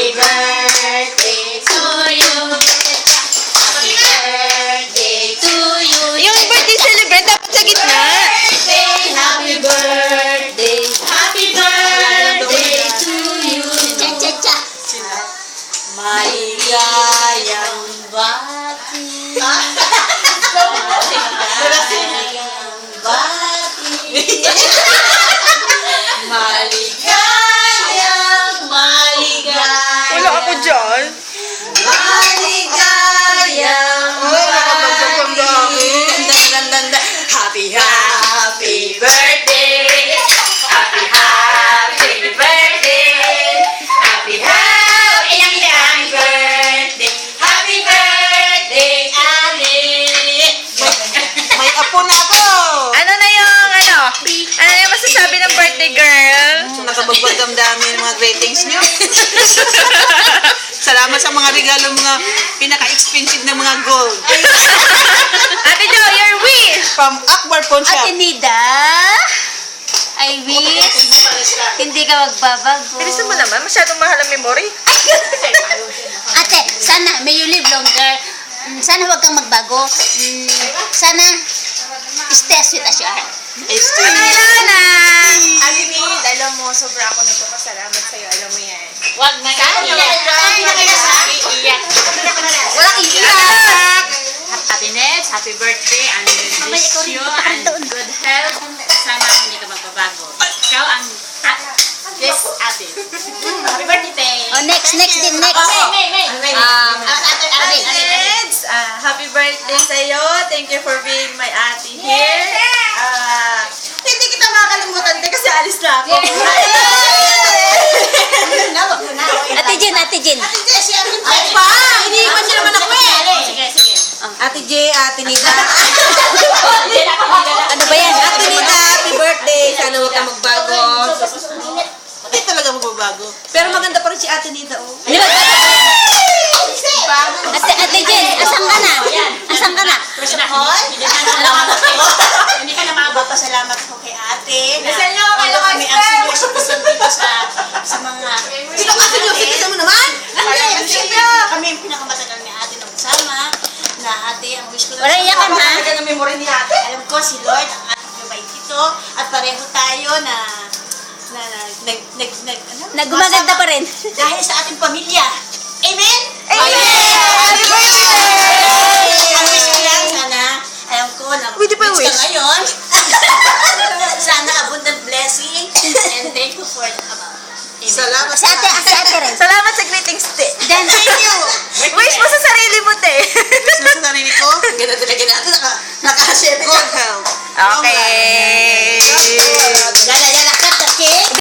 Happy birthday to you. Happy birthday to you. Yung birthday celebrant dapat sa gitna. Happy birthday. Happy birthday to you. Cha-cha-cha. Maligayang bati. Maligayang bati. Maligayang. Wala ako dyan. Maligayang Happy, happy birthday. Happy, happy birthday. Happy, happy birthday. Happy birthday, Ali. May apo na ako! Ano na yung masasabi ng birthday girl? Nakabagbag damdamin yung mga greetings nyo. Salamat sa mga regalo, mga pinaka-expensive na mga gold. Ate Jo, your wish! From Akbar Pawn Shop. Ate Nida, I wish hindi ka magbabago. Bilisan mo naman, masyadong mahal ang memory. Ate, sana may you live longer. Sana huwag kang magbago. Sana stay as sweet as you are. Lana! Ate Nid, alam mo, sobra ako nagpapasalamat sa'yo. Alam mo yan. Huwag na iiyak. Walang iiyak! Ate Ned, happy birthday and wish you and good health. Sana hindi ka magbabago. Ikaw ang best ate. Happy birthday. Oh, next din, next. Ate Neds, happy birthday sa'yo. Thank you for being my ate here. Hindi kita makakalimutan kasi alis na ako. Ate Jen. Ay pa! Iniiwan niya naman ako eh! Sige. Ate J, Ate Nida. Ano ba yan? Ate Nida, happy birthday. Sana huwag kang magbago. Hindi talaga magbabago. Pero maganda pa rin si Ate Nida, oh. Ate Jen, asan ka na? Hindi ka na makapagpasalamat ko kay ate. Nasaan niyo ako kayo Kami ang seryoso dito sa mga... Sino ka seryoso mo naman? Kami yung pinakamatagal ni ate na magsama. Na ate, ang wish ko lang... Wala iyakan, ha? Talaga ng memory ni Ate. Alam ko si Lord ang ating gabay dito. At pareho tayo na Nagumaganda pa rin. dahil sa ating pamilya. Amen? Happy birthday! Ang wish ko lang sana, alam ko na Pwede pa wish ka wish? ngayon. Sana abundant blessing and thank you for Salamat Si ate rin. Salamat sa greetings, te. Then, Wish mo sa sarili mo, te. Wish mo sa sarili ko. Ang ganda talaga natin. Naka-share Good health. Okay. Yan.